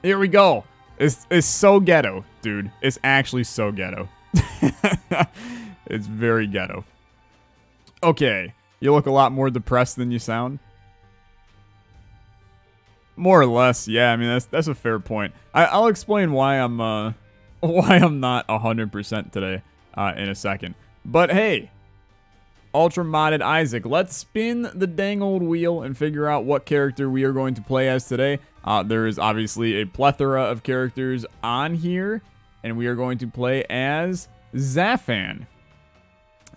Here we go. It's so ghetto, dude. It's actually so ghetto. It's very ghetto. Okay. You look a lot more depressed than you sound. More or less, yeah. I mean, that's a fair point. I'll explain why I'm not 100% today in a second. But hey, ultra modded Isaac. Let's spin the dang old wheel and figure out what character we are going to play as today. There is obviously a plethora of characters on here, and we are going to play as Zafan.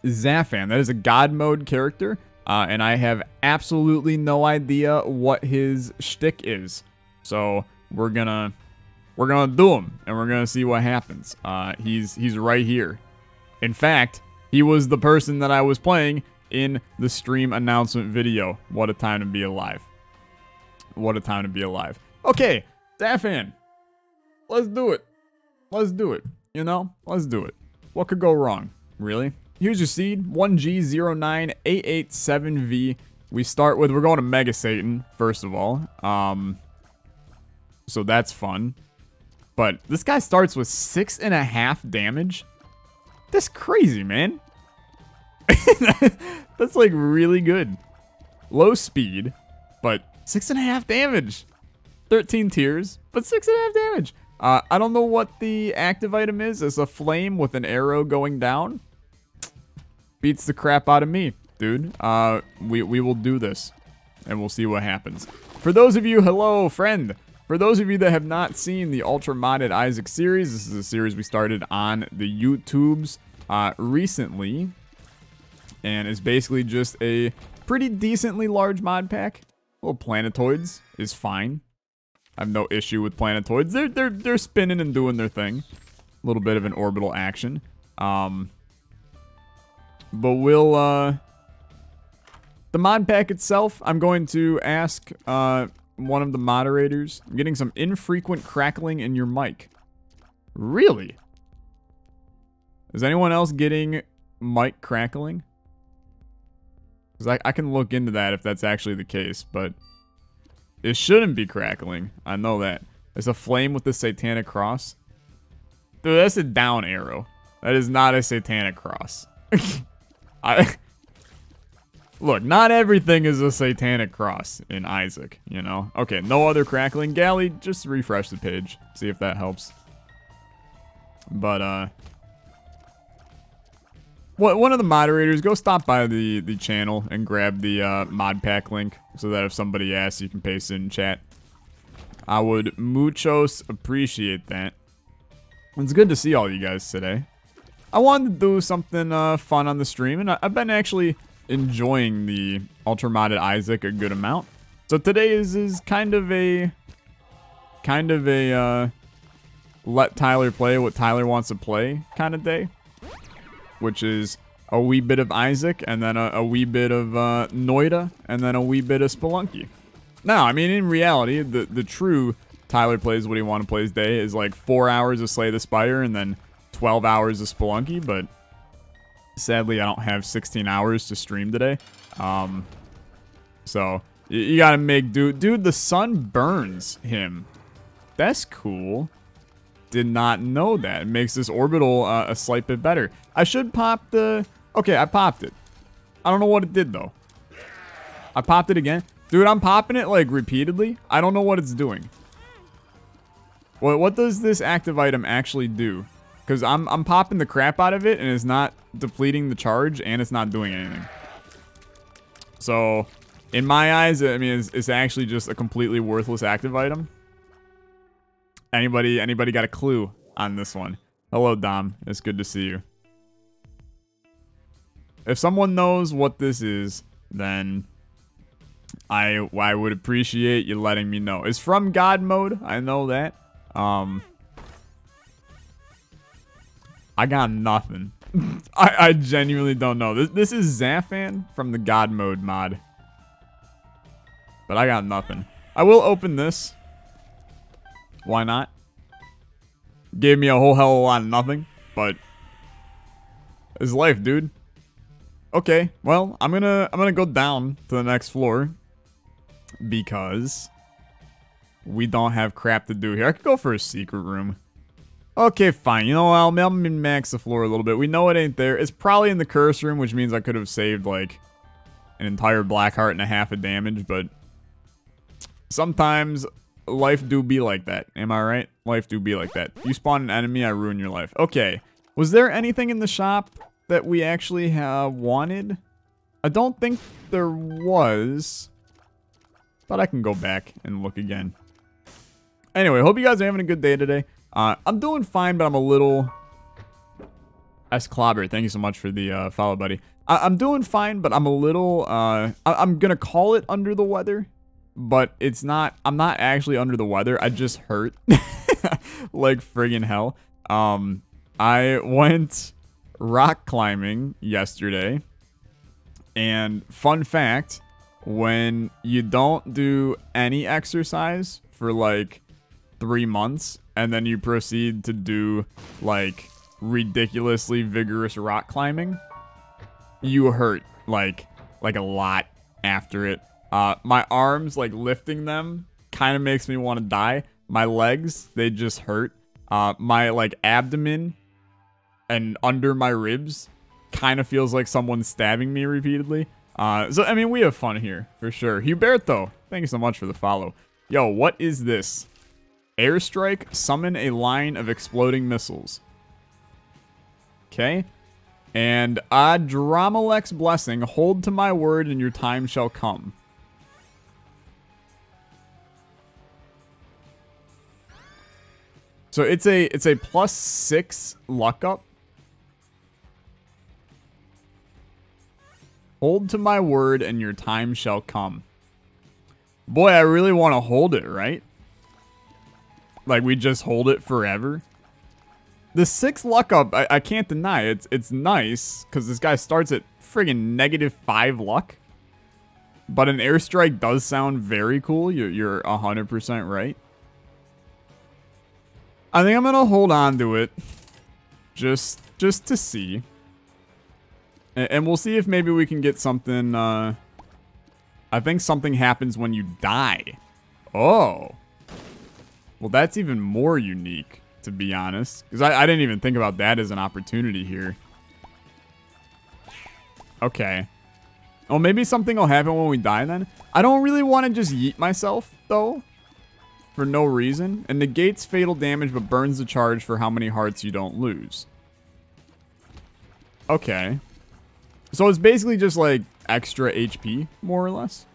Zafan, that is a God mode character, and I have absolutely no idea what his shtick is. So we're gonna do him, and we're gonna see what happens. He's right here. In fact, he was the person that I was playing in the stream announcement video. What a time to be alive. What a time to be alive. Okay, Zafan. Let's do it. Let's do it. You know? Let's do it. What could go wrong? Really? Here's your seed. 1G09887V. We start with... We're going to Mega Satan, first of all. So that's fun. But this guy starts with 6.5 damage. That's crazy, man. That's like really good. Low speed, but 6.5 damage. 13 tiers, but 6.5 damage. I don't know what the active item is. It's a flame with an arrow going down. Beats the crap out of me, dude. We will do this, and we'll see what happens. For those of you, hello, friend. For those of you that have not seen the Ultra Modded Isaac series, this is a series we started on the YouTubes recently. And it's basically just a pretty decently large mod pack. Little planetoids is fine. I have no issue with planetoids. They're spinning and doing their thing. A little bit of an orbital action. But we'll the mod pack itself, I'm going to ask one of the moderators. I'm getting some infrequent crackling in your mic. Really? Is anyone else getting mic crackling? Because I can look into that if that's actually the case, but it shouldn't be crackling. I know that. There's a flame with the satanic cross. Dude, that's a down arrow. That is not a satanic cross. Look, not everything is a satanic cross in Isaac, you know? Okay, no other crackling. Galley, just refresh the page. See if that helps. But, one of the moderators, go stop by the channel and grab the mod pack link so that if somebody asks, you can paste it in chat. I would muchos appreciate that. It's good to see all you guys today. I wanted to do something fun on the stream, and I've been actually enjoying the Ultra Modded Isaac a good amount. So today is kind of a let Tyler play what Tyler wants to play kind of day. Which is a wee bit of Isaac, and then a wee bit of Noida, and then a wee bit of Spelunky. Now, I mean, in reality, the true Tyler plays what he wants to play his day is like 4 hours of Slay the Spire, and then 12 hours of Spelunky, but sadly, I don't have 16 hours to stream today. So, you gotta make do. Dude, the sun burns him. That's cool. Did not know that. It makes this orbital a slight bit better. I should pop the... Okay, I popped it. I don't know what it did, though. I popped it again. Dude, I'm popping it, like, repeatedly. I don't know what it's doing. What does this active item actually do? Because I'm popping the crap out of it, and it's not depleting the charge, and it's not doing anything. So, in my eyes, I mean, it's actually just a completely worthless active item. Anybody got a clue on this one? Hello, Dom. It's good to see you. If someone knows what this is, then I would appreciate you letting me know. It's from God mode. I know that. I got nothing. I genuinely don't know. This is Zafan from the God mode mod. But I got nothing. I will open this. Why not? Gave me a whole hell of a lot of nothing, but it's life, dude. Okay, well, I'm gonna go down to the next floor because We don't have crap to do here. I could go for a secret room. Okay, fine. You know what? I'll min-max the floor a little bit. We know it ain't there. It's probably in the curse room, which means I could have saved, like, an entire black heart and a half of damage, but sometimes life do be like that. Am I right? Life do be like that. You spawn an enemy, I ruin your life. Okay. Was there anything in the shop that we actually wanted? I don't think there was. But I can go back and look again. Anyway, hope you guys are having a good day today. I'm doing fine, but I'm a little... S-Clobber, thank you so much for the follow, buddy. I'm doing fine, but I'm a little... I'm gonna call it under the weather. But it's not... I'm not actually under the weather. I just hurt. Like friggin' hell. I went rock climbing yesterday. And fun fact, when you don't do any exercise for like 3 months, and then you proceed to do like ridiculously vigorous rock climbing, you hurt like a lot after it. My arms, like lifting them, kind of makes me want to die. My legs, they just hurt. My like abdomen and under my ribs kind of feels like someone's stabbing me repeatedly. So, I mean, we have fun here, for sure. Huberto, thank you so much for the follow. Yo, what is this? Airstrike, summon a line of exploding missiles. Okay. And Adramalex Blessing, hold to my word and your time shall come. So it's a +6 luck up. Hold to my word and your time shall come. Boy, I really want to hold it, right? Like we just hold it forever. The 6 luck up, I can't deny it. It's nice because this guy starts at friggin' -5 luck. But an airstrike does sound very cool. You're 100% right. I think I'm gonna hold on to it, just to see. And we'll see if maybe we can get something, I think something happens when you die. Oh. Well, that's even more unique, to be honest. Because I didn't even think about that as an opportunity here. Okay. Oh, maybe something will happen when we die then? I don't really want to just yeet myself, though. For no reason. And negates fatal damage, but burns the charge for how many hearts you don't lose. Okay. So it's basically just like extra HP, more or less.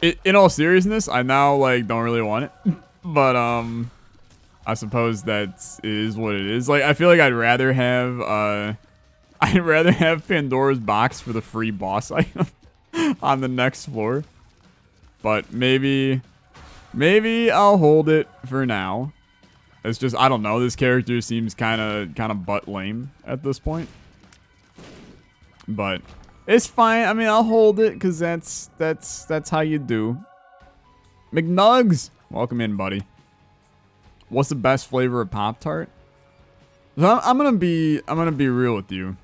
In all seriousness, I now like don't really want it. But I suppose that is what it is. Like I feel like I'd rather have Pandora's box for the free boss item on the next floor. But maybe I'll hold it for now. It's just I don't know, this character seems kind of butt lame at this point. But it's fine. I mean, I'll hold it because that's how you do. McNugs, welcome in, buddy. What's the best flavor of Pop-Tart? So I'm gonna be real with you.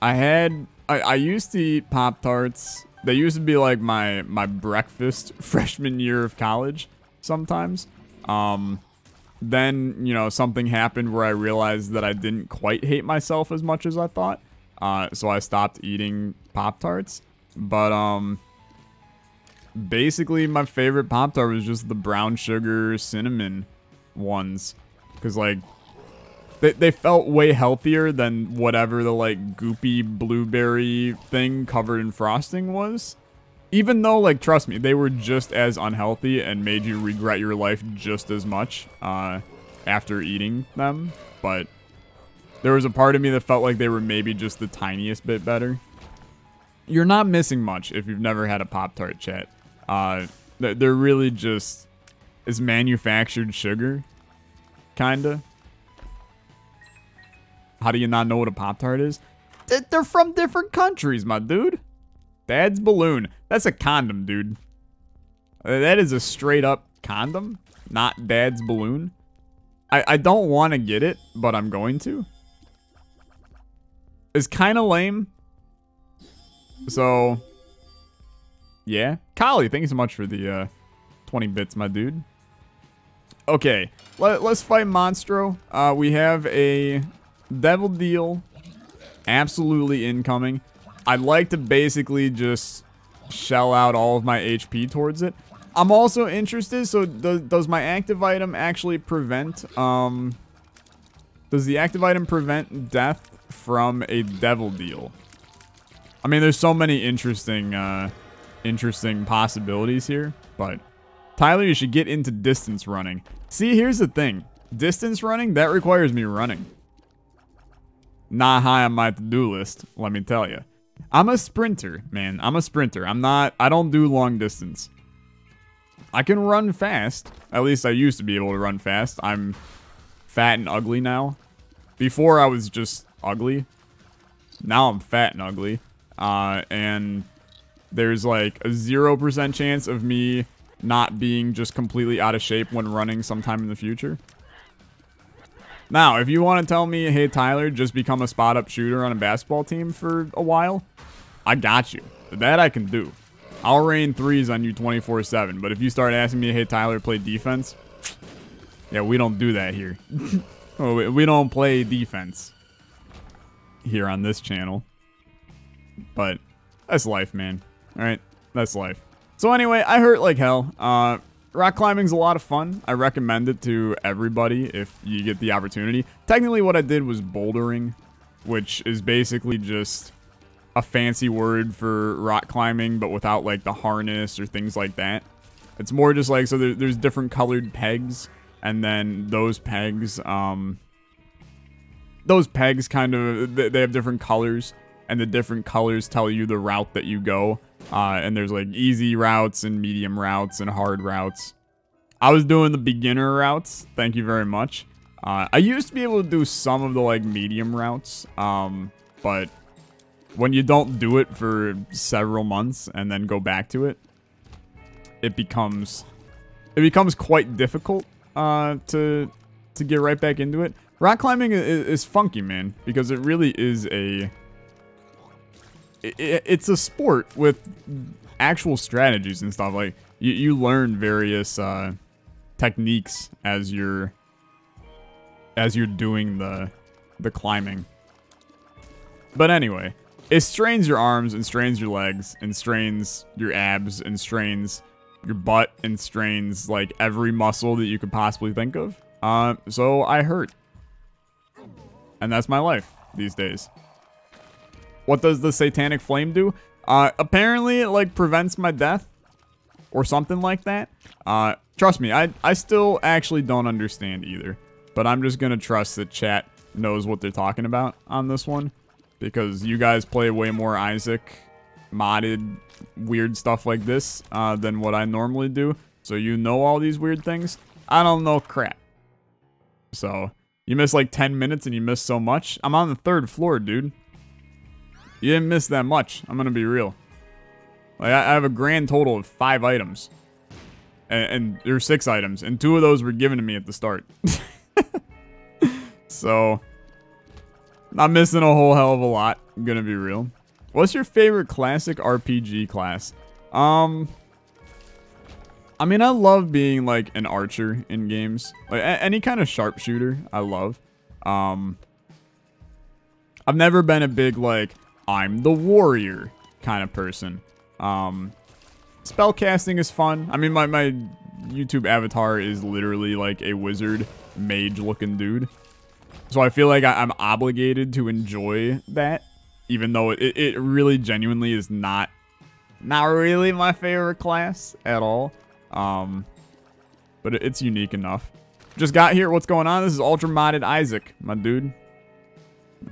I used to eat Pop-Tarts. They used to be like my breakfast freshman year of college sometimes. Then, you know, something happened where I realized that I didn't quite hate myself as much as I thought. So I stopped eating Pop-Tarts. But, basically my favorite Pop-Tart was just the brown sugar cinnamon ones. Because, like, they felt way healthier than whatever the, like, goopy blueberry thing covered in frosting was. Even though, like, trust me, they were just as unhealthy and made you regret your life just as much, after eating them. But there was a part of me that felt like they were maybe just the tiniest bit better. You're not missing much if you've never had a Pop-Tart, chat. They're really just... It's manufactured sugar. Kinda. How do you not know what a Pop-Tart is? They're from different countries, my dude. Dad's balloon. That's a condom, dude. That is a straight up condom, not Dad's balloon. I don't want to get it, but I'm going to. It's kind of lame. So, yeah. Kali, thank you so much for the 20 bits, my dude. Okay, let's fight Monstro. We have a Devil Deal absolutely incoming. I'd like to basically just shell out all of my HP towards it. I'm also interested, so does my active item actually prevent, does the active item prevent death from a Devil Deal? I mean, there's so many interesting possibilities here, but Tyler, you should get into distance running. See, here's the thing. Distance running, that requires me running. Not high on my to-do list, let me tell you. I'm a sprinter, man. I'm a sprinter. I don't do long distance. I can run fast. At least I used to be able to run fast. I'm fat and ugly now. Before I was just ugly. Now I'm fat and ugly. And there's like a 0% chance of me not being just completely out of shape when running sometime in the future. Now, if you want to tell me, hey, Tyler, just become a spot-up shooter on a basketball team for a while, I got you. That I can do. I'll rain threes on you 24/7. But if you start asking me, hey, Tyler, play defense, yeah, we don't do that here. We don't play defense here on this channel. But that's life, man. All right, that's life. So anyway, I hurt like hell. Rock climbing's a lot of fun. I recommend it to everybody if you get the opportunity. Technically, what I did was bouldering, which is basically just a fancy word for rock climbing, but without like the harness or things like that. It's more just like, so there's different colored pegs, and then those pegs kind of, they have different colors, and the different colors tell you the route that you go. And there's like easy routes and medium routes and hard routes. I was doing the beginner routes. Thank you very much. I used to be able to do some of the like medium routes. But when you don't do it for several months and then go back to it, it becomes quite difficult to get right back into it. Rock climbing is funky, man, because it really is it's a sport with actual strategies and stuff. Like you learn various techniques as you're doing the climbing. But anyway, it strains your arms and strains your legs and strains your abs and strains your butt and strains like every muscle that you could possibly think of. So I hurt, and that's my life these days. What does the satanic flame do? Apparently it like prevents my death or something like that. Trust me, I still actually don't understand either, but I'm just gonna trust that chat knows what they're talking about on this one, because you guys play way more Isaac modded weird stuff like this than what I normally do. So you know all these weird things. I don't know crap. So you miss like 10 minutes and you miss so much. I'm on the 3rd floor, dude. You didn't miss that much. I'm gonna be real. Like I have a grand total of 5 items, and there's 6 items, and 2 of those were given to me at the start. So not missing a whole hell of a lot. I'm gonna be real. What's your favorite classic RPG class? I mean, I love being like an archer in games. Like any kind of sharpshooter, I love. I've never been a big like I'm the warrior kind of person. Spellcasting is fun. I mean, my YouTube avatar is literally like a wizard mage looking dude. So I feel like I'm obligated to enjoy that, even though it really genuinely is not really my favorite class at all. But it's unique enough. Just got here. What's going on? This is ultra modded Isaac, my dude.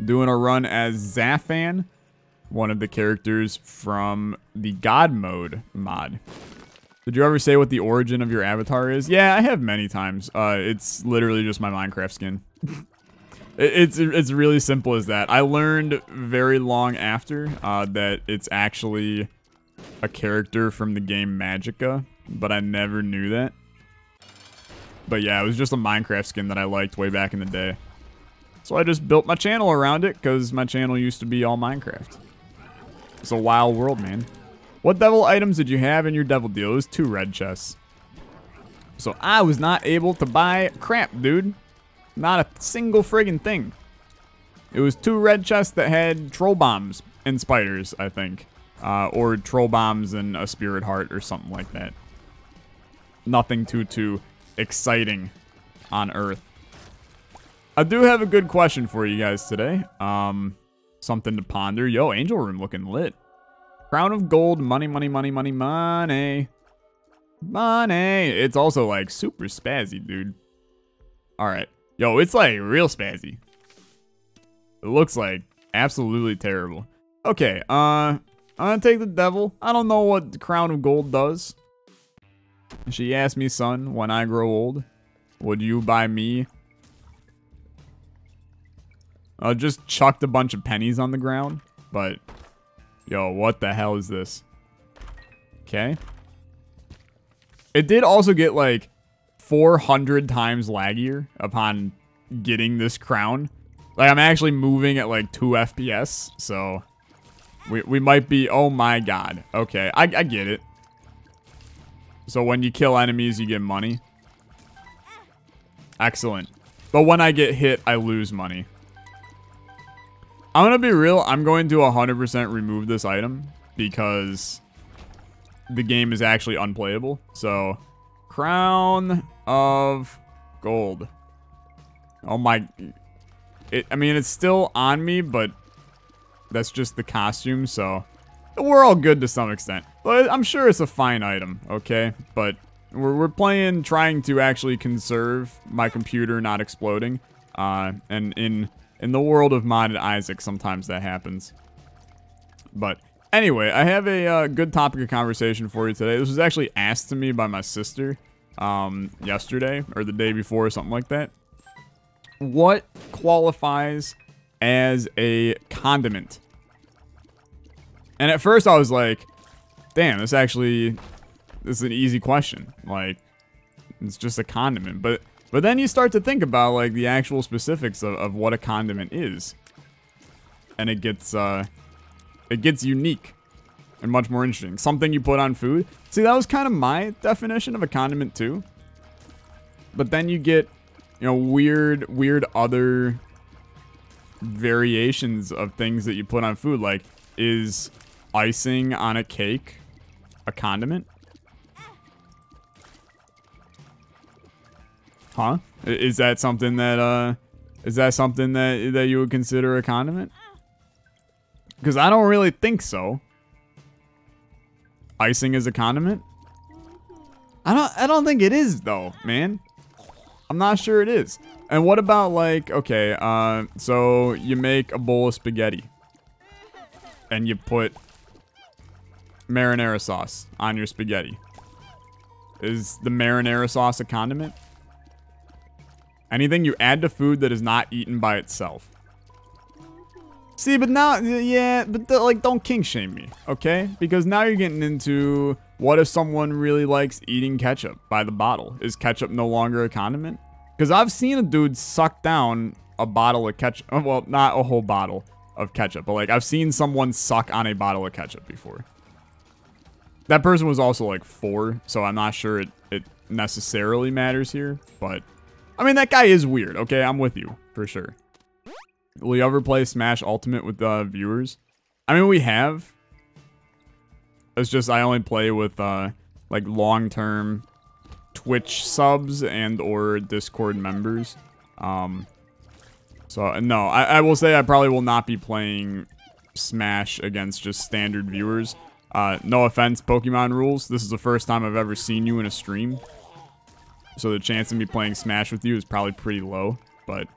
Doing a run as Zafan, one of the characters from the God Mode mod. Did you ever say what the origin of your avatar is? Yeah, I have many times. It's literally just my Minecraft skin. It's really simple as that. I learned very long after that it's actually a character from the game Magicka, but I never knew that. But yeah, it was just a Minecraft skin that I liked way back in the day. So I just built my channel around it, because my channel used to be all Minecraft. It's a wild world, man. What devil items did you have in your devil deal? It was 2 red chests. So I was not able to buy crap, dude. Not a single friggin' thing. It was 2 red chests that had troll bombs and spiders, I think. Or troll bombs and a spirit heart or something like that. Nothing too exciting on Earth. I do have a good question for you guys today. Something to ponder. Yo, Angel Room looking lit. Crown of gold, money, money, money, money, money. Money. It's also like super spazzy, dude. Alright. Yo, it's like real spazzy. It looks like absolutely terrible. Okay, I'm gonna take the devil. I don't know what the crown of gold does. She asked me, son, when I grow old, would you buy me? I just chucked a bunch of pennies on the ground, but yo, what the hell is this? Okay. It did also get like 400 times laggier upon getting this crown. Like, I'm actually moving at like 2 FPS, so we might be, oh my god. Okay, I get it. So when you kill enemies, you get money. Excellent. But when I get hit, I lose money. I'm gonna be real, I'm going to 100% remove this item because the game is actually unplayable. So, crown of gold. Oh my... I mean, it's still on me, but that's just the costume, so we're all good to some extent. But I'm sure it's a fine item, okay? But we're playing, trying to actually conserve my computer not exploding. And in the world of modded Isaac, sometimes that happens. But anyway, I have a good topic of conversation for you today. This was actually asked to me by my sister yesterday, or the day before, or something like that. What qualifies as a condiment? And at first I was like, damn, this is an easy question. Like, it's just a condiment. But then you start to think about like the actual specifics of what a condiment is. And it gets unique and much more interesting. Something you put on food. See, that was kind of my definition of a condiment too. But then you get, you know, weird other variations of things that you put on food. Like, is icing on a cake a condiment? Huh? Is that something that that you would consider a condiment? Because I don't really think so. Icing is a condiment? I don't think it is though, man. I'm not sure it is. And what about like, okay, so you make a bowl of spaghetti and you put marinara sauce on your spaghetti. Is the marinara sauce a condiment? Anything you add to food that is not eaten by itself. See, but now, yeah, but like, don't kink shame me, okay? Because now you're getting into, what if someone really likes eating ketchup by the bottle? Is ketchup no longer a condiment? Because I've seen a dude suck down a bottle of ketchup. Well, not a whole bottle of ketchup, but like, I've seen someone suck on a bottle of ketchup before. That person was also like 4, so I'm not sure it necessarily matters here. But, I mean, that guy is weird, okay? I'm with you, for sure. Will you ever play Smash Ultimate with viewers? I mean, we have. It's just I only play with like long-term Twitch subs and or Discord members. So no, I will say I probably will not be playing Smash against just standard viewers. No offense, Pokemon rules. This is the first time I've ever seen you in a stream. So the chance of me playing Smash with you is probably pretty low, but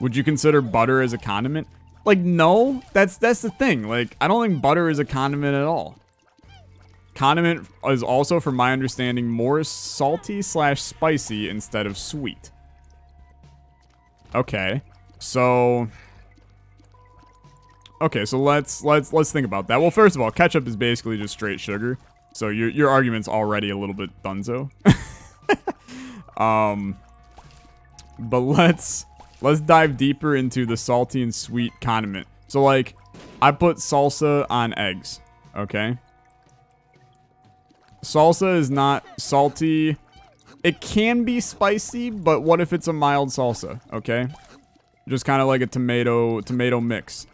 would you consider butter as a condiment? Like, no, that's the thing. Like, I don't think butter is a condiment at all. Condiment is also, from my understanding, more salty / spicy instead of sweet. Okay, so let's think about that. Well, first of all, ketchup is basically just straight sugar, so your argument's already a little bit dunzo. But let's dive deeper into the salty and sweet condiment. So, like, I put salsa on eggs, okay? Salsa is not salty It can be spicy, but what if it's a mild salsa, okay? Just kind of like a tomato mix.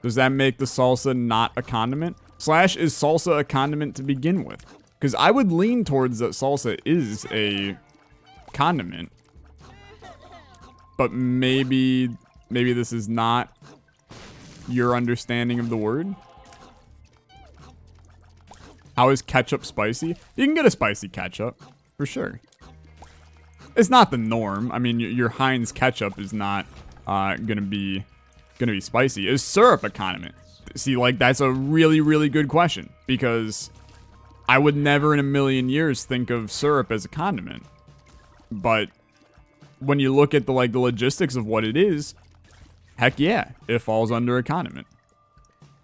Does that make the salsa not a condiment? Slash, is salsa a condiment to begin with? Because I would lean towards that salsa is a condiment. But maybe this is not your understanding of the word. How is ketchup spicy? You can get a spicy ketchup, for sure. It's not the norm. I mean, your Heinz ketchup is not gonna be spicy. Is syrup a condiment? See, like, that's a really, really good question, because I would never in a million years think of syrup as a condiment. But when you look at the logistics of what it is, heck yeah, it falls under a condiment.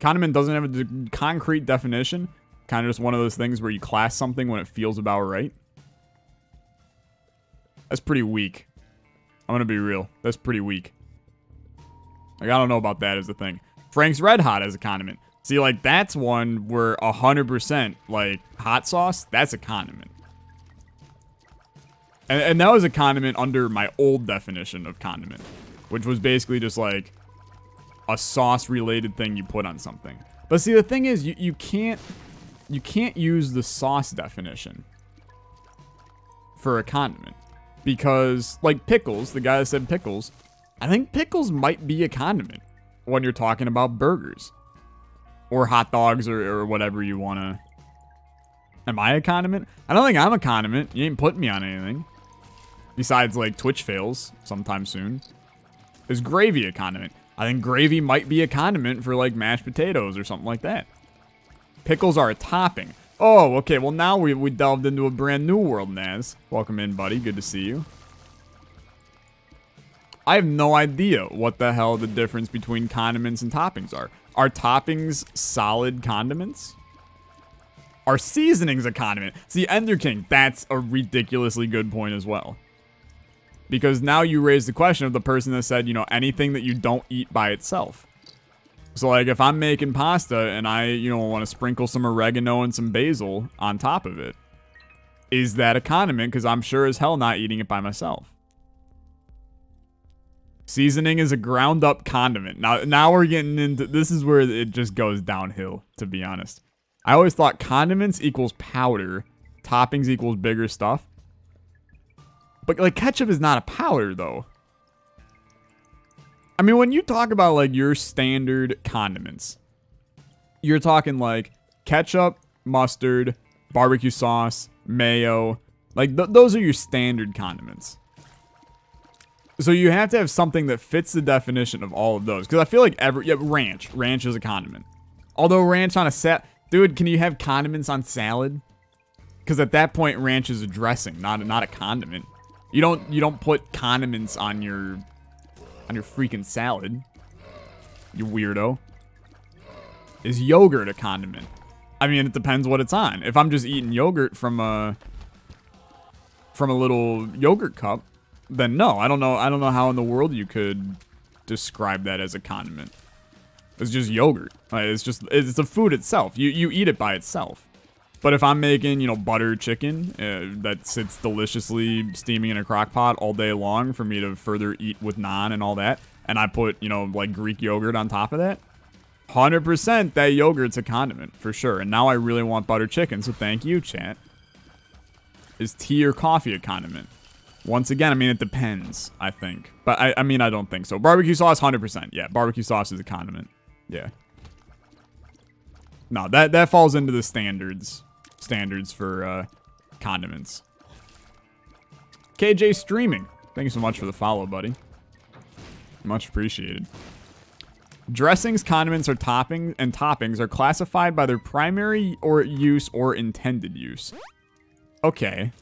Condiment doesn't have a concrete definition. Kind of just one of those things where you class something when it feels about right. That's pretty weak. I'm gonna be real. That's pretty weak. Like, I don't know about that as a thing. Frank's Red Hot as a condiment. See, like, that's one where 100%, like, hot sauce, that's a condiment. And that was a condiment under my old definition of condiment, which was basically just, like, a sauce-related thing you put on something. But see, the thing is, you can't use the sauce definition for a condiment. Because, like, pickles, the guy that said pickles, I think pickles might be a condiment when you're talking about burgers. Or hot dogs or whatever you want to... Am I a condiment? I don't think I'm a condiment. You ain't putting me on anything. Besides, like, Twitch fails sometime soon. Is gravy a condiment? I think gravy might be a condiment for, like, mashed potatoes or something like that. Pickles are a topping. Oh, okay. Well, now we delved into a brand new world, Naz. Welcome in, buddy. Good to see you. I have no idea what the hell the difference between condiments and toppings are. Are toppings solid condiments? Are seasonings a condiment? See, Ender King, that's a ridiculously good point as well. Because now you raise the question of the person that said, you know, anything that you don't eat by itself. So, like, if I'm making pasta and I, you know, want to sprinkle some oregano and some basil on top of it, is that a condiment? Because I'm sure as hell not eating it by myself. Seasoning is a ground-up condiment. Now we're getting into... This is where it just goes downhill, to be honest. I always thought condiments equals powder. Toppings equals bigger stuff. But, like, ketchup is not a powder, though. I mean, when you talk about, like, your standard condiments, you're talking, like, ketchup, mustard, barbecue sauce, mayo. Like, those are your standard condiments. So you have to have something that fits the definition of all of those. Because I feel like ranch. Ranch is a condiment. Although ranch on a salad... Dude, can you have condiments on salad? Because at that point, ranch is a dressing, not a condiment. You don't put condiments on your freaking salad. You weirdo. Is yogurt a condiment? I mean, it depends what it's on. If I'm just eating yogurt from a little yogurt cup, then no. I don't know how in the world you could describe that as a condiment. It's just yogurt. It's the food itself. You eat it by itself. But if I'm making, you know, butter chicken that sits deliciously steaming in a crock pot all day long for me to further eat with naan and all that, and I put, you know, like Greek yogurt on top of that, 100% that yogurt's a condiment for sure. And now I really want butter chicken, so thank you, chat. Is tea or coffee a condiment? Once again, I mean, it depends, I think. But I mean, I don't think so. Barbecue sauce, 100%. Yeah, barbecue sauce is a condiment. Yeah. No, that falls into the standards for condiments. KJ Streaming. Thank you so much for the follow, buddy. Much appreciated. Dressings, condiments, or toppings are classified by their primary use or intended use. Okay.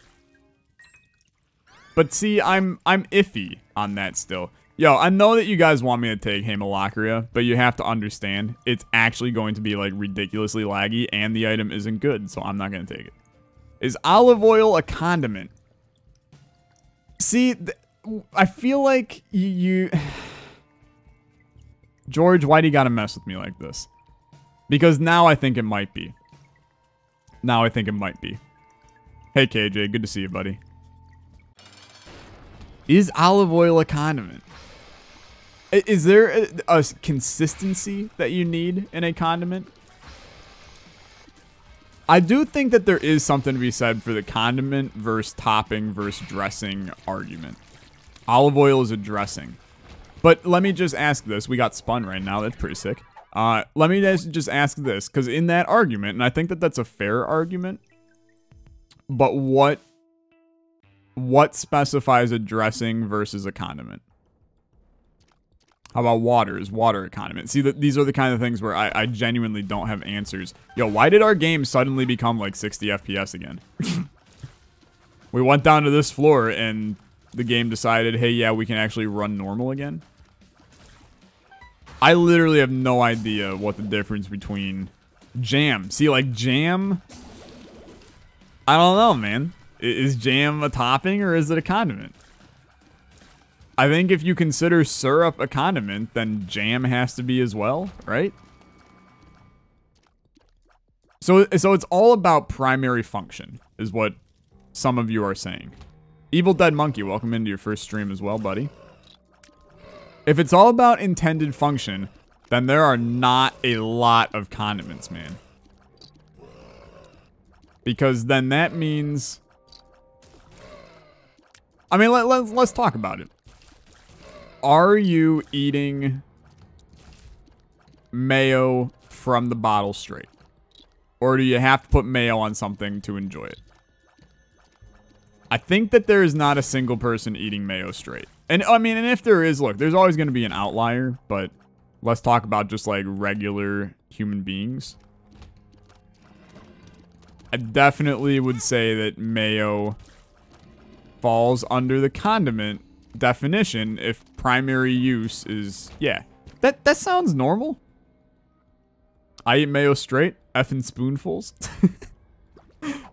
But see, I'm iffy on that still. Yo, I know that you guys want me to take Haemolacria, but you have to understand, it's actually going to be, like, ridiculously laggy, and the item isn't good, so I'm not going to take it. Is olive oil a condiment? See, I feel like you... George, why do you gotta mess with me like this? Because now I think it might be. Now I think it might be. Hey, KJ, good to see you, buddy. Is olive oil a condiment? Is there a consistency that you need in a condiment? I do think that there is something to be said for the condiment versus topping versus dressing argument. Olive oil is a dressing. But let me just ask this. We got spun right now. That's pretty sick. Let me just ask this. Because in that argument, and I think that that's a fair argument, but what specifies a dressing versus a condiment? How about water? Is water a condiment? See, these are the kind of things where I genuinely don't have answers. Yo, why did our game suddenly become like 60 FPS again? We went down to this floor and the game decided, hey, yeah, we can actually run normal again. I literally have no idea what the difference between jam. See, like jam, I don't know, man. Is jam a topping or is it a condiment? I think if you consider syrup a condiment, then jam has to be as well, right? So it's all about primary function, is what some of you are saying. Evil Dead Monkey, welcome into your first stream as well, buddy. If it's all about intended function, then there are not a lot of condiments, man. Because then that means... I mean, let's talk about it. Are you eating mayo from the bottle straight? Or do you have to put mayo on something to enjoy it? I think that there is not a single person eating mayo straight. And I mean, and if there is, look, there's always going to be an outlier, but let's talk about just like regular human beings. I definitely would say that mayo falls under the condiment definition if primary use is, yeah. That sounds normal. I eat mayo straight, effing spoonfuls.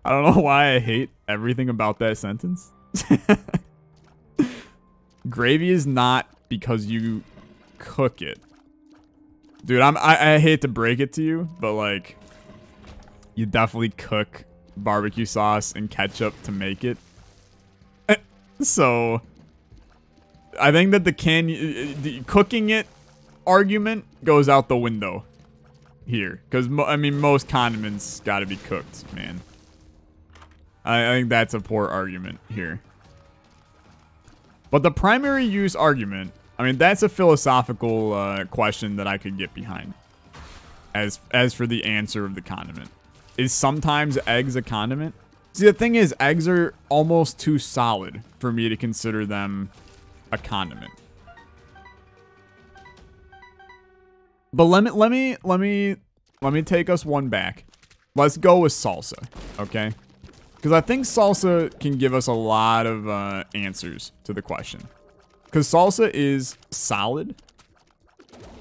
I don't know why I hate everything about that sentence. Gravy is not because you cook it. Dude, I hate to break it to you, but like, you definitely cook barbecue sauce and ketchup to make it. So, I think that the cooking it argument goes out the window here. Because, I mean, most condiments gotta be cooked, man. I think that's a poor argument here. But the primary use argument, I mean, that's a philosophical question that I could get behind. As for the answer of the condiment. Is sometimes eggs a condiment? See, the thing is, eggs are almost too solid for me to consider them a condiment. But let me take us one back. Let's go with salsa, okay? Because I think salsa can give us a lot of answers to the question. Because salsa is solid.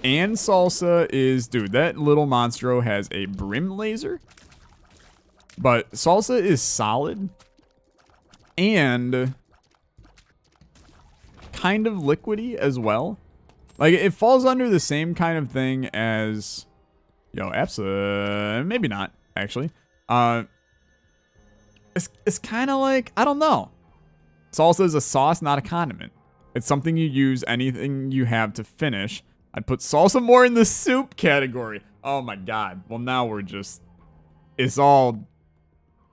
And salsa is... Dude, that little monstro has a brim laser. But salsa is solid. And... kind of liquidy as well. Like, it falls under the same kind of thing as... Yo, maybe not, actually. It's kind of like, I don't know. Salsa is a sauce, not a condiment. It's something you use anything you have to finish. I'd put salsa more in the soup category. Oh my god. Well, now we're just... It's all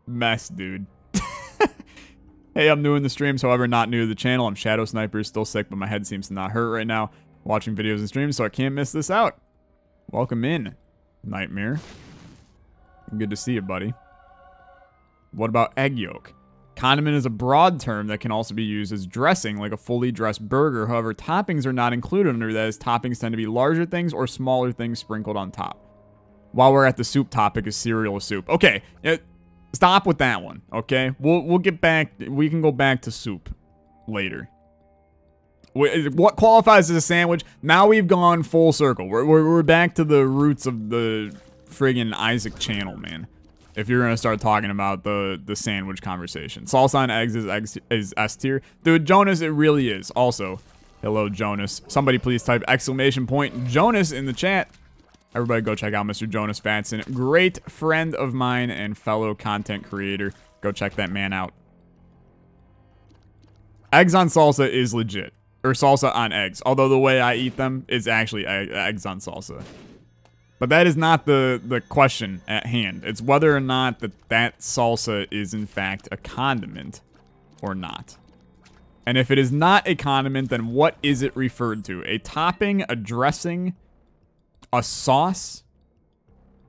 mess, dude. Hey, I'm new in the streams, however, not new to the channel. I'm Shadow Sniper, still sick, but my head seems to not hurt right now. Watching videos and streams, so I can't miss this out. Welcome in, Nightmare. Good to see you, buddy. What about egg yolk? Condiment is a broad term that can also be used as dressing, like a fully dressed burger. However, toppings are not included under that, as toppings tend to be larger things or smaller things sprinkled on top. While we're at the soup topic, is cereal a soup? Okay, stop with that one, okay? We'll get back. We can go back to soup later. What qualifies as a sandwich? Now we've gone full circle. We're back to the roots of the friggin' Isaac channel, man. If you're gonna start talking about the sandwich conversation. Salsa on eggs is S tier. Dude, Jonas, it really is. Also, hello, Jonas. Somebody please type exclamation point Jonas in the chat. Everybody go check out Mr. Jonas Fatson. Great friend of mine and fellow content creator. Go check that man out. Eggs on salsa is legit. Or salsa on eggs. Although the way I eat them is actually eggs on salsa. But that is not the question at hand. It's whether or not that salsa is in fact a condiment or not. And if it is not a condiment, then what is it referred to? A topping, a dressing, a sauce?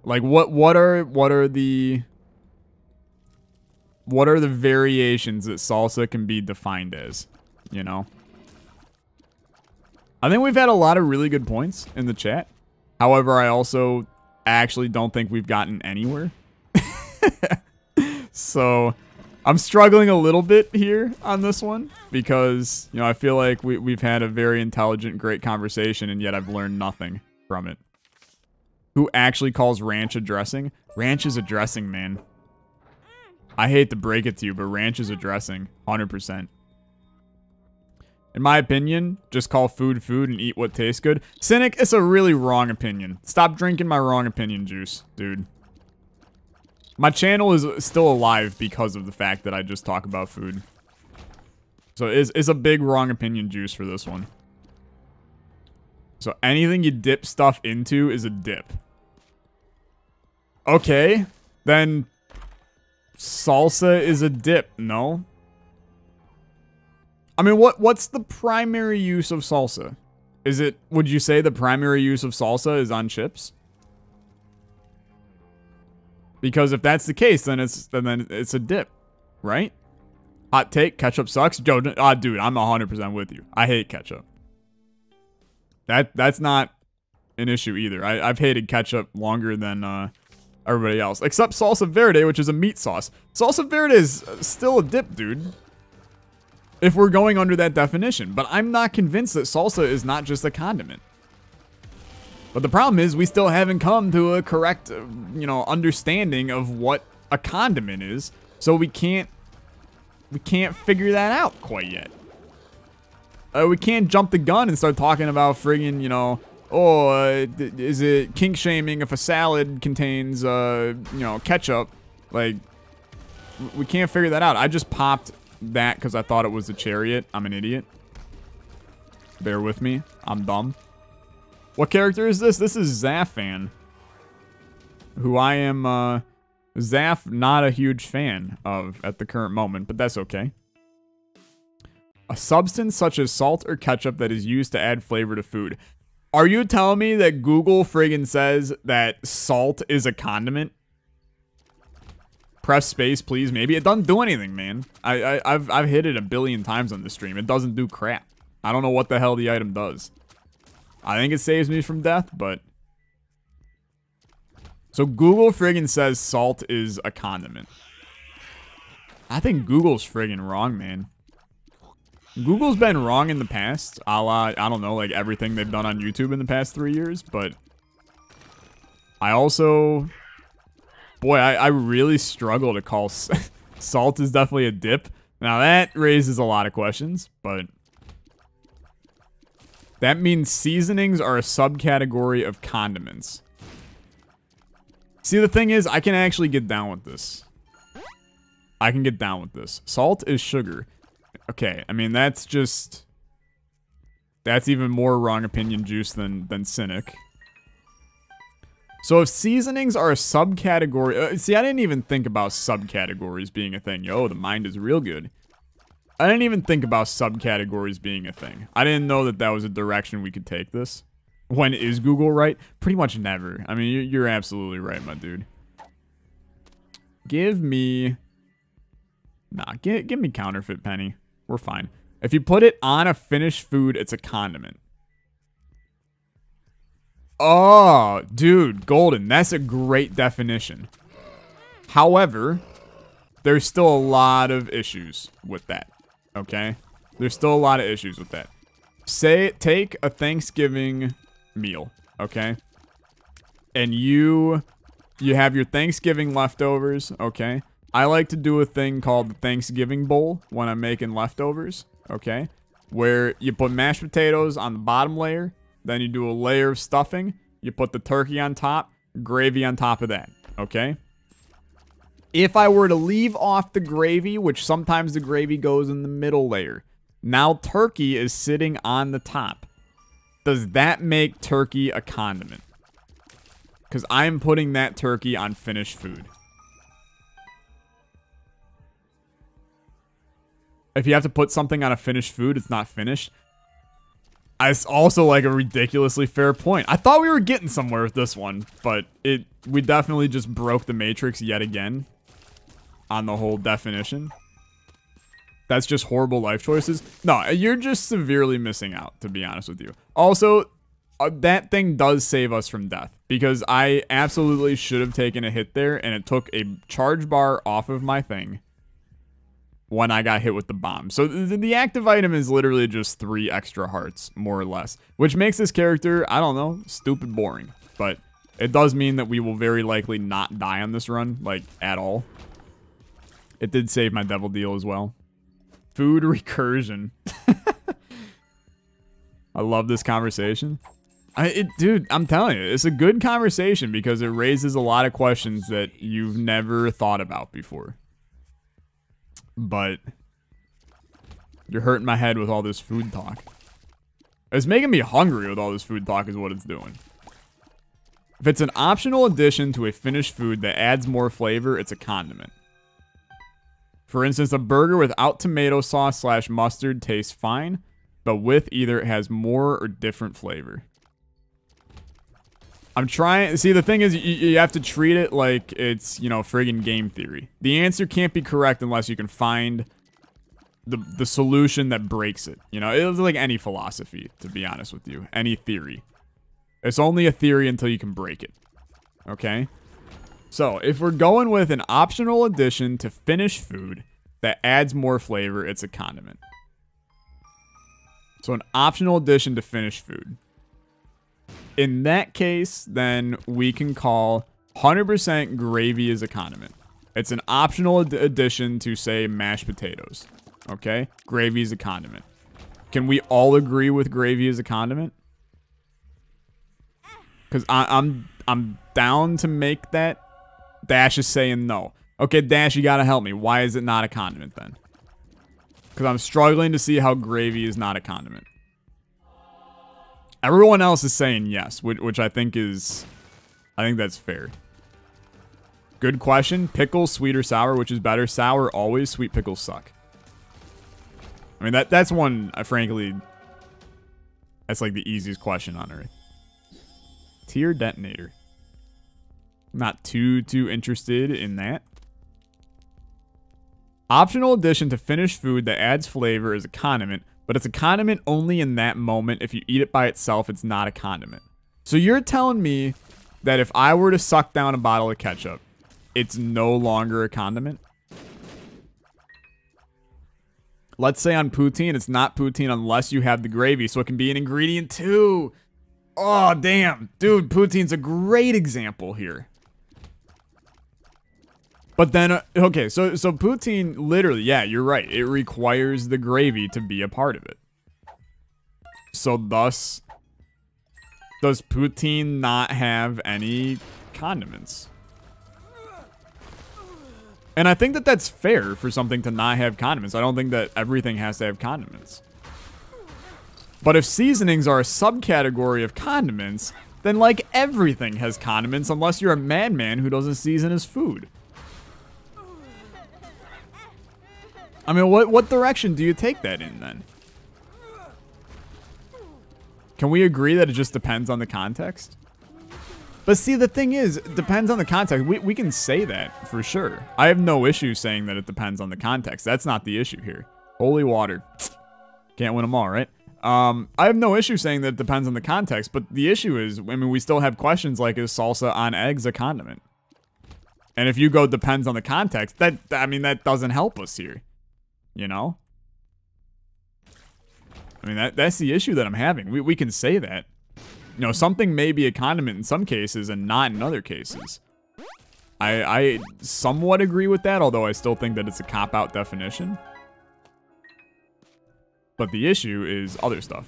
Like what are the variations that salsa can be defined as, you know? I think we've had a lot of really good points in the chat. However, I also actually don't think we've gotten anywhere. So, I'm struggling a little bit here on this one because, you know, I feel like we've had a very intelligent, great conversation, and yet I've learned nothing from it. Who actually calls ranch a dressing? Ranch is a dressing, man. I hate to break it to you, but ranch is a dressing. 100%. In my opinion, just call food food and eat what tastes good. Cynic, it's a really wrong opinion. Stop drinking my wrong opinion juice, dude. My channel is still alive because of the fact that I just talk about food. So it's a big wrong opinion juice for this one. So anything you dip stuff into is a dip. Okay, then salsa is a dip, no? I mean, what's the primary use of salsa? Is it, would you say the primary use of salsa is on chips? Because if that's the case, then it's a dip, right? Hot take, ketchup sucks. Joe, dude, I'm 100% with you. I hate ketchup. That's not an issue either. I've hated ketchup longer than everybody else. Except salsa verde, which is a meat sauce. Salsa verde is still a dip, dude. If we're going under that definition. But I'm not convinced that salsa is not just a condiment. But the problem is we still haven't come to a correct, you know, understanding of what a condiment is. So we can't figure that out quite yet. We can't jump the gun and start talking about friggin', you know, is it kink shaming if a salad contains, you know, ketchup? Like, we can't figure that out. I just popped that because I thought it was a chariot. I'm an idiot. Bear with me. I'm dumb. What character is this? This is Zafan. Who I am, Zaf, not a huge fan of at the current moment, but that's okay. A substance such as salt or ketchup that is used to add flavor to food. Are you telling me that Google friggin' says that salt is a condiment? Press space, please, maybe. It doesn't do anything, man. I've hit it a billion times on the stream. It doesn't do crap. I don't know what the hell the item does. I think it saves me from death, but... So Google friggin' says salt is a condiment. I think Google's friggin' wrong, man. Google's been wrong in the past, a la, I don't know, like everything they've done on YouTube in the past 3 years, but I also, boy, I really struggle to call salt is definitely a dip. Now that raises a lot of questions, but that means seasonings are a subcategory of condiments. See, the thing is, I can actually get down with this. I can get down with this. Salt is sugar. Okay, I mean, that's even more wrong opinion juice than cynic. So if seasonings are a subcategory... see, I didn't even think about subcategories being a thing. Yo, the mind is real good. I didn't even think about subcategories being a thing. I didn't know that was a direction we could take this. When is Google right? Pretty much never. I mean, you're absolutely right, my dude. Give me... Nah, give me counterfeit penny. We're fine. If you put it on a finished food, it's a condiment. Oh, dude, golden. That's a great definition. However, there's still a lot of issues with that. Okay? There's still a lot of issues with that. Take a Thanksgiving meal, okay? And you have your Thanksgiving leftovers, okay? I like to do a thing called the Thanksgiving bowl when I'm making leftovers, okay? Where you put mashed potatoes on the bottom layer, then you do a layer of stuffing, you put the turkey on top, gravy on top of that, okay? If I were to leave off the gravy, which sometimes the gravy goes in the middle layer, Now turkey is sitting on the top. Does that make turkey a condiment? Because I'm putting that turkey on finished food. If you have to put something on a finished food, it's not finished. It's also like a ridiculously fair point. I thought we were getting somewhere with this one, but we definitely just broke the matrix yet again on the whole definition. That's just horrible life choices. No, you're just severely missing out, to be honest with you. Also, that thing does save us from death, because I absolutely should have taken a hit there, and it took a charge bar off of my thing when I got hit with the bomb. So the active item is literally just 3 extra hearts, more or less, which makes this character, I don't know, stupid boring. But it does mean that we will very likely not die on this run, like, at all. It did save my devil deal as well. Food recursion. I love this conversation. Dude, I'm telling you, it's a good conversation because it raises a lot of questions that you've never thought about before. But you're hurting my head with all this food talk. It's making me hungry with all this food talk is what it's doing. If it's an optional addition to a finished food that adds more flavor, it's a condiment. For instance, a burger without tomato sauce / mustard tastes fine, but with either it has more or different flavor. I'm trying... See, the thing is, you have to treat it like it's, you know, friggin' game theory. The answer can't be correct unless you can find the solution that breaks it. You know, it's like any philosophy, to be honest with you. Any theory. It's only a theory until you can break it. Okay? So, if we're going with an optional addition to finished food that adds more flavor, it's a condiment. So, an optional addition to finished food. In that case, then we can call 100% gravy as a condiment. It's an optional addition to, say, mashed potatoes. Okay? Gravy is a condiment. Can we all agree with gravy as a condiment? Because I'm down to make that. Dash is saying no. Okay, Dash, you gotta help me. Why is it not a condiment then? Because I'm struggling to see how gravy is not a condiment. Everyone else is saying yes, which I think is... I think that's fair. Good question. Pickles, sweet or sour, which is better? Sour always, sweet pickles suck. I mean, that's one, frankly... That's like the easiest question on earth. Tier detonator. Not too interested in that. Optional addition to finished food that adds flavor is a condiment, but it's a condiment only in that moment. If you eat it by itself, it's not a condiment. So you're telling me that if I were to suck down a bottle of ketchup, it's no longer a condiment? Let's say on poutine, it's not poutine unless you have the gravy, so it can be an ingredient too. Oh, damn. Dude, poutine's a great example here. But then, okay, so poutine, literally, yeah, you're right. It requires the gravy to be a part of it. So thus, does poutine not have any condiments? And I think that that's fair for something to not have condiments. I don't think that everything has to have condiments. But if seasonings are a subcategory of condiments, then like everything has condiments unless you're a madman who doesn't season his food. I mean, what direction do you take that in, then? Can we agree that it just depends on the context? But see, the thing is, it depends on the context. We can say that, for sure. I have no issue saying that it depends on the context. That's not the issue here. Holy water. Can't win them all, right? I have no issue saying that it depends on the context, but the issue is, I mean, we still have questions like, is salsa on eggs a condiment? And if you go depends on the context, that doesn't help us here. You know? I mean, that's the issue that I'm having. We can say that. You know, something may be a condiment in some cases and not in other cases. I somewhat agree with that, although I still think that it's a cop-out definition. But the issue is other stuff.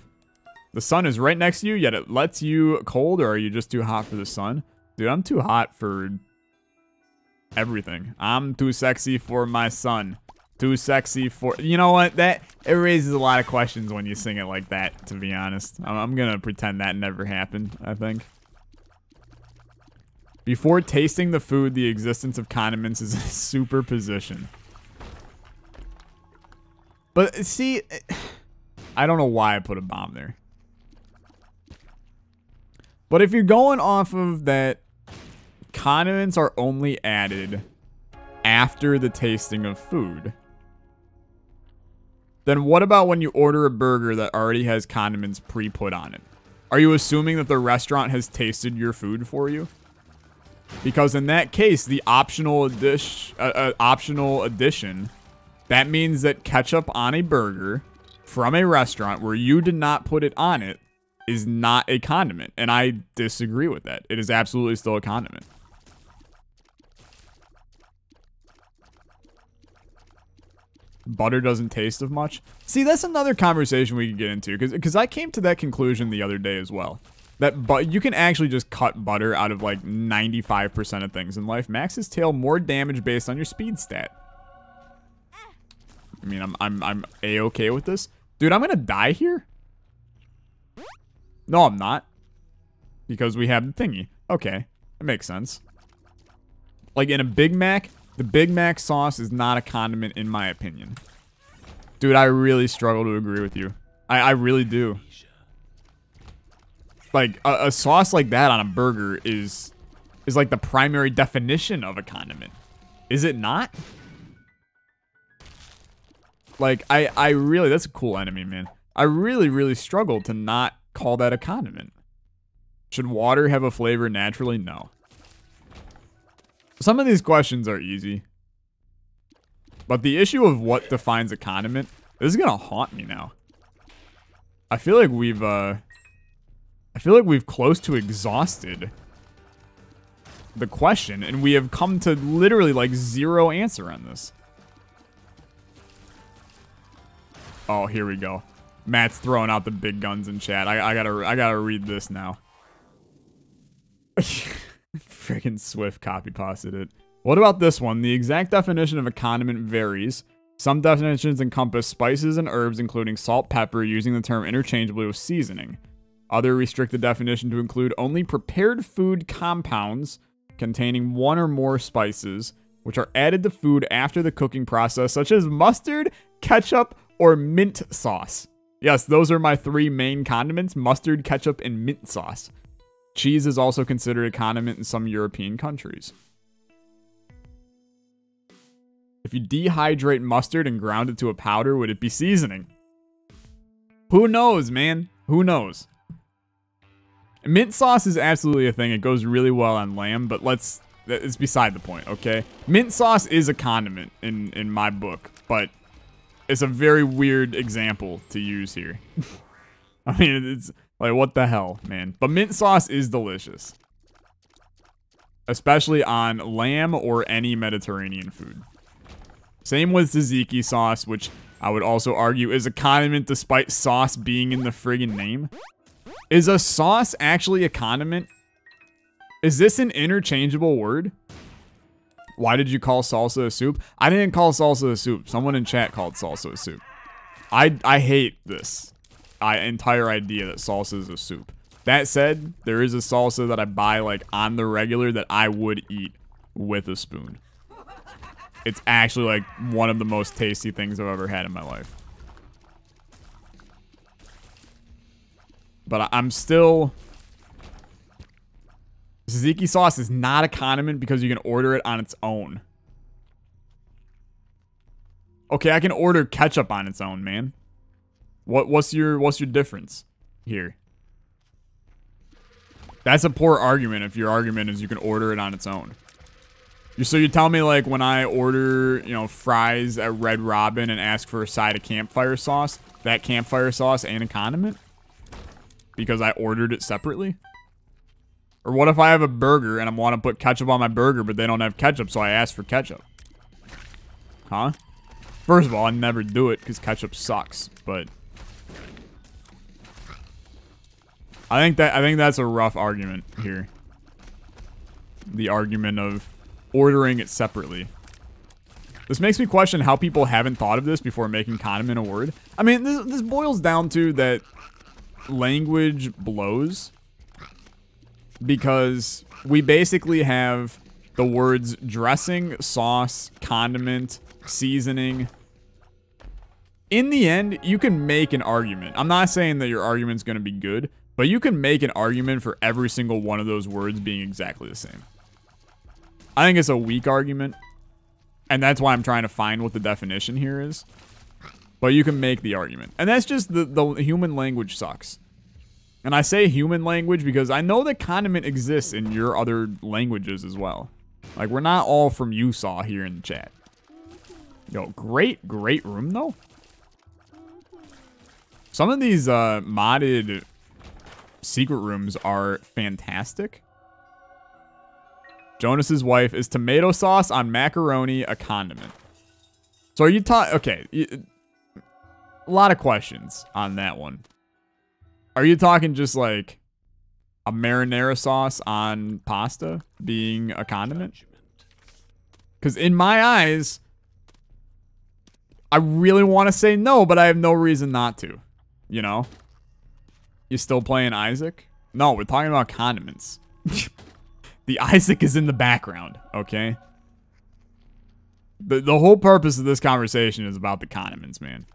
The sun is right next to you, yet it lets you cold, or are you just too hot for the sun? Dude, I'm too hot for everything. I'm too sexy for my sun. Too sexy for... You know what? It raises a lot of questions when you sing it like that, to be honest. I'm going to pretend that never happened, I think. Before tasting the food, the existence of condiments is a superposition. But, see... I don't know why I put a bomb there. But if you're going off of that, condiments are only added after the tasting of food, then what about when you order a burger that already has condiments pre-put on it? Are you assuming that the restaurant has tasted your food for you? Because in that case, the optional addition, that means that ketchup on a burger from a restaurant where you did not put it on it is not a condiment. And I disagree with that. It is absolutely still a condiment. Butter doesn't taste of much. See, that's another conversation we can get into, because I came to that conclusion the other day as well. That you can actually just cut butter out of like 95% of things in life. Maxes tail more damage based on your speed stat. I mean, I'm A-okay with this. Dude, I'm gonna die here? No, I'm not. Because we have the thingy. Okay, that makes sense. Like in a Big Mac, the Big Mac sauce is not a condiment in my opinion. Dude, I really struggle to agree with you. I really do. Like, a sauce like that on a burger is like the primary definition of a condiment. Is it not? Like, I really, that's a cool enemy, man. I really struggle to not call that a condiment. Should water have a flavor naturally? No. Some of these questions are easy. But the issue of what defines a condiment, this is gonna haunt me now. I feel like we've close to exhausted the question, and we have come to literally like zero answer on this. Oh, here we go. Matt's throwing out the big guns in chat. I gotta read this now. Freaking Swift copy pasted it. What about this one? The exact definition of a condiment varies. Some definitions encompass spices and herbs, including salt, pepper, using the term interchangeably with seasoning. Other restrict the definition to include only prepared food compounds containing one or more spices, which are added to food after the cooking process, such as mustard, ketchup, or mint sauce. Yes, those are my three main condiments: mustard, ketchup, and mint sauce. Cheese is also considered a condiment in some European countries. If you dehydrate mustard and ground it to a powder, would it be seasoning? Who knows, man? Who knows? Mint sauce is absolutely a thing. It goes really well on lamb, but it's beside the point, okay? Mint sauce is a condiment in my book, but it's a very weird example to use here. I mean, it's like, what the hell, man? But mint sauce is delicious. Especially on lamb or any Mediterranean food. Same with tzatziki sauce, which I would also argue is a condiment despite sauce being in the friggin' name. Is a sauce actually a condiment? Is this an interchangeable word? Why did you call salsa a soup? I didn't call salsa a soup. Someone in chat called salsa a soup. I hate this entire idea that salsa is a soup. That said, there is a salsa that I buy like on the regular that I would eat with a spoon. It's actually like one of the most tasty things I've ever had in my life. But I'm still... Tzatziki sauce is not a condiment because you can order it on its own. Okay, I can order ketchup on its own, man. What's your difference here? That's a poor argument if your argument is you can order it on its own. So you tell me, like, when I order, you know, fries at Red Robin and ask for a side of campfire sauce, that campfire sauce ain't a condiment? Because I ordered it separately? Or what if I have a burger and I want to put ketchup on my burger, but they don't have ketchup, so I ask for ketchup? Huh? First of all, I never do it because ketchup sucks, but I think that's a rough argument here. The argument of ordering it separately. This makes me question how people haven't thought of this before making condiment a word. I mean, this boils down to that language blows because we basically have the words dressing, sauce, condiment, seasoning. In the end, you can make an argument. I'm not saying that your argument's going to be good, but you can make an argument for every single one of those words being exactly the same. I think it's a weak argument, and that's why I'm trying to find what the definition here is. But you can make the argument. And that's just the human language sucks. And I say human language because I know that condiment exists in your other languages as well. Like, we're not all from Usaw here in the chat. Yo, great room, though. Some of these modded secret rooms are fantastic. Jonas's wife, is tomato sauce on macaroni a condiment? So are you talking... Okay. A lot of questions on that one. Are you talking just like a marinara sauce on pasta being a condiment? Because in my eyes, I really want to say no, but I have no reason not to. You know? You still playing Isaac? No, we're talking about condiments. The Isaac is in the background, okay? The whole purpose of this conversation is about the condiments, man.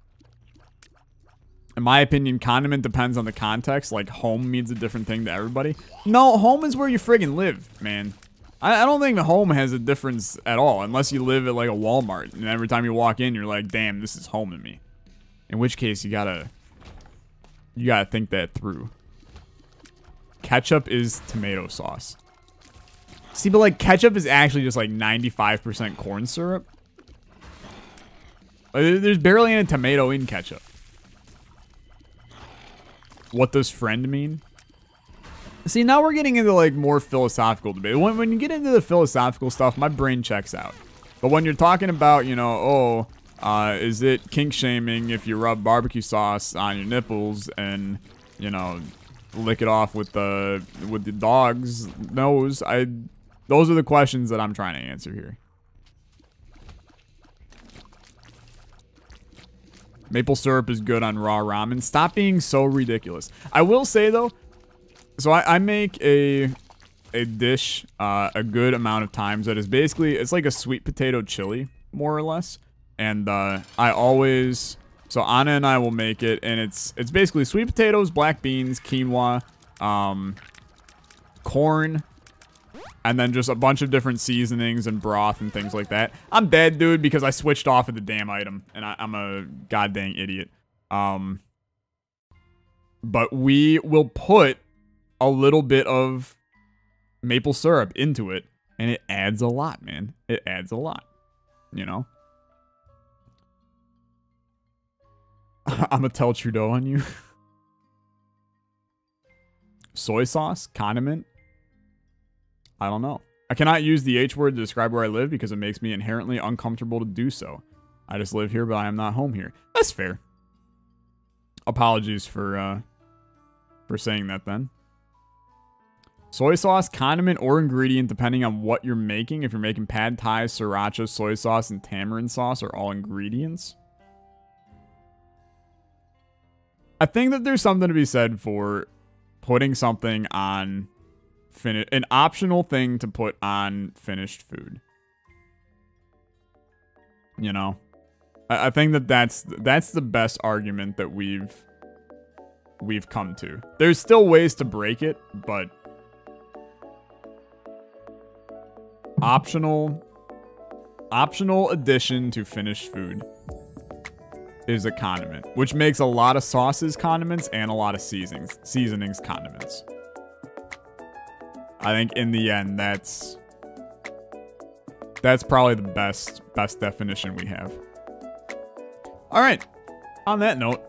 In my opinion, condiment depends on the context. Like, home means a different thing to everybody. No, home is where you friggin' live, man. I don't think home has a difference at all, unless you live at, like, a Walmart. And every time you walk in, you're like, damn, this is home to me. In which case, you gotta think that through. Ketchup is tomato sauce. See, but, like, ketchup is actually just, like, 95% corn syrup. Like, there's barely any tomato in ketchup. What does friend mean? See, now we're getting into, like, more philosophical debate. When you get into the philosophical stuff, my brain checks out. But when you're talking about, you know, is it kink shaming if you rub barbecue sauce on your nipples and, you know, lick it off with the dog's nose? Those are the questions that I'm trying to answer here. Maple syrup is good on raw ramen. Stop being so ridiculous. I will say, though, so I make a dish a good amount of times that is basically, it's like a sweet potato chili, more or less. And I always, so Anna and I will make it, and it's basically sweet potatoes, black beans, quinoa, corn, and then just a bunch of different seasonings and broth and things like that. I'm dead, dude, because I switched off of the damn item, and I'm a goddamn idiot. But we will put a little bit of maple syrup into it, and it adds a lot, man. It adds a lot, you know? I'm gonna tell Trudeau on you. Soy sauce, condiment. I don't know. I cannot use the H word to describe where I live because it makes me inherently uncomfortable to do so. I just live here, but I am not home here. That's fair. Apologies for saying that then. Soy sauce, condiment, or ingredient depending on what you're making. If you're making pad thai, sriracha, soy sauce, and tamarind sauce are all ingredients. I think that there's something to be said for putting something on an optional thing to put on finished food. You know, I think that that's the best argument that we've come to. There's still ways to break it, but optional addition to finished food is a condiment, which makes a lot of sauces condiments and a lot of seasonings condiments. I think in the end, that's probably the best definition we have. All right. On that note,